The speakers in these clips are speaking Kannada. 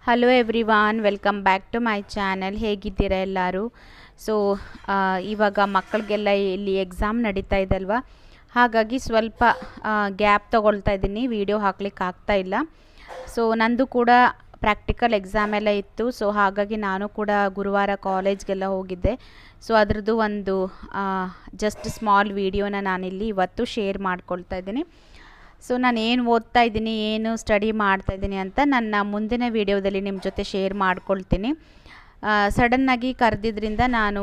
Hello everyone, welcome back to my channel. ಹೇಗಿದ್ದೀರಾ ಎಲ್ಲರೂ? ಸೊ ಇವಾಗ ಮಕ್ಕಳಿಗೆಲ್ಲ ಇಲ್ಲಿ ಎಕ್ಸಾಮ್ ನಡೀತಾ ಇದಲ್ವ, ಹಾಗಾಗಿ ಸ್ವಲ್ಪ ಗ್ಯಾಪ್ ತೊಗೊಳ್ತಾ ಇದ್ದೀನಿ, ವಿಡಿಯೋ ಹಾಕ್ಲಿಕ್ಕೆ ಆಗ್ತಾ ಇಲ್ಲ. ಸೊ ನಂದು ಕೂಡ ಪ್ರಾಕ್ಟಿಕಲ್ ಎಕ್ಸಾಮ್ ಎಲ್ಲ ಇತ್ತು. ಸೊ ಹಾಗಾಗಿ ನಾನು ಕೂಡ ಗುರುವಾರ ಕಾಲೇಜ್ಗೆಲ್ಲ ಹೋಗಿದ್ದೆ. ಸೊ ಅದರದ್ದು ಒಂದು ಜಸ್ಟ್ ಸ್ಮಾಲ್ ವಿಡಿಯೋನ ನಾನಿಲ್ಲಿ ಇವತ್ತು ಶೇರ್ ಮಾಡ್ಕೊಳ್ತಾ ಇದ್ದೀನಿ. ಸೊ ನಾನು ಏನು ಓದ್ತಾ ಇದ್ದೀನಿ, ಏನು ಸ್ಟಡಿ ಮಾಡ್ತಾ ಇದ್ದೀನಿ ಅಂತ ನನ್ನ ಮುಂದಿನ ವೀಡಿಯೋದಲ್ಲಿ ನಿಮ್ಮ ಜೊತೆ ಶೇರ್ ಮಾಡ್ಕೊಳ್ತೀನಿ. ಸಡನ್ನಾಗಿ ಕರೆದಿದ್ದರಿಂದ ನಾನು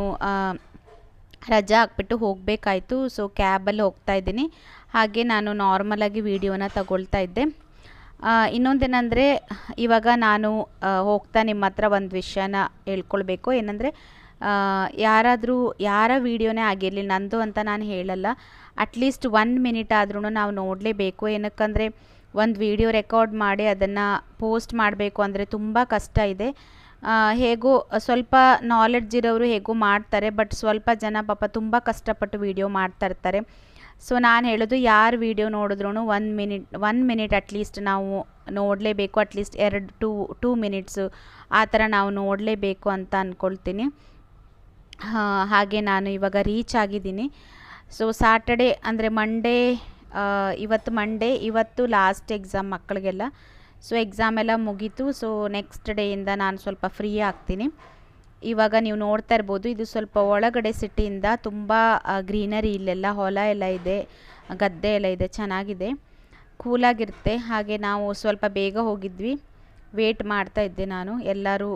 ರಜಾ ಹಾಕ್ಬಿಟ್ಟು ಹೋಗಬೇಕಾಯ್ತು. ಸೊ ಕ್ಯಾಬಲ್ಲಿ ಹೋಗ್ತಾ ಇದ್ದೀನಿ, ಹಾಗೆ ನಾನು ನಾರ್ಮಲಾಗಿ ವೀಡಿಯೋನ ತಗೊಳ್ತಾ ಇದ್ದೆ. ಇನ್ನೊಂದೇನೆಂದರೆ, ಇವಾಗ ನಾನು ಹೋಗ್ತಾ ನಿಮ್ಮ ಹತ್ರ ಒಂದು ವಿಷಯನ ಹೇಳ್ಕೊಳ್ಬೇಕು. ಏನಂದರೆ, ಯಾರ ವೀಡಿಯೋನೇ ಆಗಿರಲಿ, ನಂದು ಅಂತ ನಾನು ಹೇಳಲ್ಲ, ಅಟ್ಲೀಸ್ಟ್ 1 ಮಿನಿಟ್ ಆದ್ರೂ ನಾವು ನೋಡಲೇಬೇಕು. ಏನಕ್ಕಂದರೆ ಒಂದು ವಿಡಿಯೋ ರೆಕಾರ್ಡ್ ಮಾಡಿ ಅದನ್ನು ಪೋಸ್ಟ್ ಮಾಡಬೇಕು ಅಂದರೆ ತುಂಬ ಕಷ್ಟ ಇದೆ. ಹೇಗೋ ಸ್ವಲ್ಪ ನಾಲೆಡ್ಜ್ ಇರೋರು ಹೇಗೋ ಮಾಡ್ತಾರೆ, ಬಟ್ ಸ್ವಲ್ಪ ಜನ ಪಾಪ ತುಂಬ ಕಷ್ಟಪಟ್ಟು ವಿಡಿಯೋ ಮಾಡ್ತಾ ಇರ್ತಾರೆ. ಸೊ ನಾನು ಹೇಳೋದು, ಯಾರು ವಿಡಿಯೋ ನೋಡಿದ್ರೂ 1 ಮಿನಿಟ್ ಅಟ್ಲೀಸ್ಟ್ ನಾವು ನೋಡಲೇಬೇಕು. ಅಟ್ಲೀಸ್ಟ್ 2 ಮಿನಿಟ್ಸು ಆ ಥರ ನಾವು ನೋಡಲೇಬೇಕು ಅಂತ ಅಂದ್ಕೊಳ್ತೀನಿ. ಹಾಗೆ ನಾನು ಇವಾಗ ರೀಚ್ ಆಗಿದ್ದೀನಿ. ಸೊ ಸಾಟರ್ಡೆ ಅಂದರೆ ಇವತ್ತು ಲಾಸ್ಟ್ ಎಕ್ಸಾಮ್ ಮಕ್ಕಳಿಗೆಲ್ಲ. ಸೊ ಎಕ್ಸಾಮ್ ಎಲ್ಲ ಮುಗೀತು. ಸೊ ನೆಕ್ಸ್ಟ್ ಡೇಯಿಂದ ನಾನು ಸ್ವಲ್ಪ ಫ್ರೀ ಆಗ್ತೀನಿ. ಇವಾಗ ನೀವು ನೋಡ್ತಾ ಇರ್ಬೋದು, ಇದು ಸ್ವಲ್ಪ ಒಳಗಡೆ ಸಿಟಿಯಿಂದ ತುಂಬ ಗ್ರೀನರಿ, ಇಲ್ಲೆಲ್ಲ ಹೊಲ ಎಲ್ಲ ಇದೆ, ಗದ್ದೆ ಎಲ್ಲ ಇದೆ, ಚೆನ್ನಾಗಿದೆ, ಕೂಲಾಗಿರುತ್ತೆ. ಹಾಗೆ ನಾವು ಸ್ವಲ್ಪ ಬೇಗ ಹೋಗಿದ್ವಿ, ವೇಟ್ ಮಾಡ್ತಾ ಇದ್ದೆ ನಾನು. ಎಲ್ಲರೂ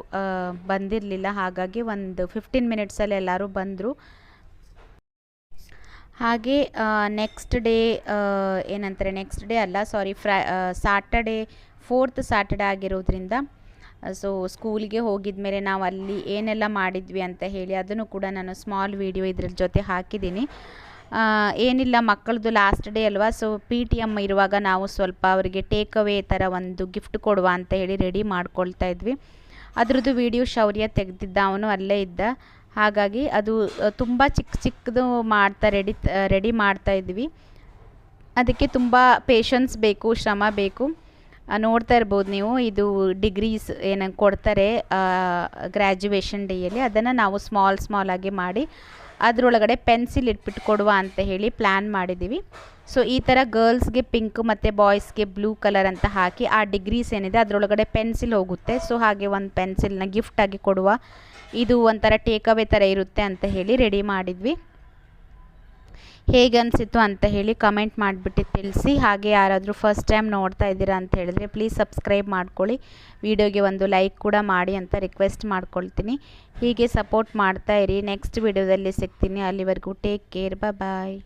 ಬಂದಿರಲಿಲ್ಲ, ಹಾಗಾಗಿ ಒಂದು 15 ಮಿನಿಟ್ಸಲ್ಲಿ ಎಲ್ಲರೂ ಬಂದರು. ಹಾಗೆ next day Saturday 4th Saturday ಆಗಿರೋದ್ರಿಂದ, ಸೊ ಸ್ಕೂಲಿಗೆ ಹೋಗಿದ ಮೇಲೆ ನಾವು ಅಲ್ಲಿ ಏನೆಲ್ಲ ಮಾಡಿದ್ವಿ ಅಂತ ಹೇಳಿ ಅದನ್ನು ಕೂಡ ನಾನು ಸ್ಮಾಲ್ ವಿಡಿಯೋ ಇದ್ರ ಜೊತೆ ಹಾಕಿದ್ದೀನಿ. ಏನಿಲ್ಲ, ಮಕ್ಕಳದು ಲಾಸ್ಟ್ ಡೇ ಅಲ್ವಾ, ಸೊ PTM ಇರುವಾಗ ನಾವು ಸ್ವಲ್ಪ ಅವರಿಗೆ ಟೇಕ್ ಅವೇ ಥರ ಒಂದು ಗಿಫ್ಟ್ ಕೊಡುವ ಅಂತ ಹೇಳಿ ರೆಡಿ ಮಾಡ್ಕೊಳ್ತಾ ಇದ್ವಿ. ಅದ್ರದ್ದು ವಿಡಿಯೋ ಶೌರ್ಯ ತೆಗೆದಿದ್ದ, ಅವನು ಅಲ್ಲೇ ಇದ್ದ. ಹಾಗಾಗಿ ಅದು ತುಂಬ ಚಿಕ್ಕದು ರೆಡಿ ಮಾಡ್ತಾ ಇದ್ವಿ. ಅದಕ್ಕೆ ತುಂಬ ಪೇಷನ್ಸ್ ಬೇಕು, ಶ್ರಮ ಬೇಕು. ನೋಡ್ತಾ ಇರ್ಬೋದು ನೀವು, ಇದು ಡಿಗ್ರೀಸ್ ಏನಂಗೆ ಕೊಡ್ತಾರೆ ಗ್ರ್ಯಾಜುಯೇಷನ್ ಡೇಯಲ್ಲಿ, ಅದನ್ನು ನಾವು ಸ್ಮಾಲ್ ಆಗಿ ಮಾಡಿ ಅದರೊಳಗಡೆ ಪೆನ್ಸಿಲ್ ಇಟ್ಬಿಟ್ಟು ಕೊಡುವ ಅಂತ ಹೇಳಿ ಪ್ಲ್ಯಾನ್ ಮಾಡಿದ್ದೀವಿ. ಸೊ ಈ ಥರ ಗರ್ಲ್ಸ್ಗೆ ಪಿಂಕ್ ಮತ್ತು ಬಾಯ್ಸ್ಗೆ ಬ್ಲೂ ಕಲರ್ ಅಂತ ಹಾಕಿ ಆ ಡಿಗ್ರೀಸ್ ಏನಿದೆ ಅದರೊಳಗಡೆ ಪೆನ್ಸಿಲ್ ಹೋಗುತ್ತೆ. ಸೊ ಹಾಗೆ ಒಂದು ಪೆನ್ಸಿಲ್ನ ಗಿಫ್ಟಾಗಿ ಕೊಡುವ, ಇದು ಒಂಥರ ಟೇಕ್ ಅವೇ ಥರ ಇರುತ್ತೆ ಅಂತ ಹೇಳಿ ರೆಡಿ ಮಾಡಿದ್ವಿ. ಹೇಗೆ ಅನಿಸಿತ್ತು ಅಂತ ಹೇಳಿ ಕಮೆಂಟ್ ಮಾಡಿಬಿಟ್ಟು ತಿಳಿಸಿ. ಹಾಗೆ ಯಾರಾದರೂ ಫಸ್ಟ್ ಟೈಮ್ ನೋಡ್ತಾ ಇದ್ದೀರಾ ಅಂತ ಹೇಳಿದ್ರೆ ಪ್ಲೀಸ್ ಸಬ್ಸ್ಕ್ರೈಬ್ ಮಾಡ್ಕೊಳ್ಳಿ, ವಿಡಿಯೋಗೆ ಒಂದು ಲೈಕ್ ಕೂಡ ಮಾಡಿ ಅಂತ ರಿಕ್ವೆಸ್ಟ್ ಮಾಡ್ಕೊಳ್ತೀನಿ. ಹೀಗೆ ಸಪೋರ್ಟ್ ಮಾಡ್ತಾ ಇರಿ. ನೆಕ್ಸ್ಟ್ ವಿಡಿಯೋದಲ್ಲಿ ಸಿಗ್ತೀನಿ. ಅಲ್ಲಿವರೆಗೂ ಟೇಕ್ ಕೇರ್, ಬಾಯ್.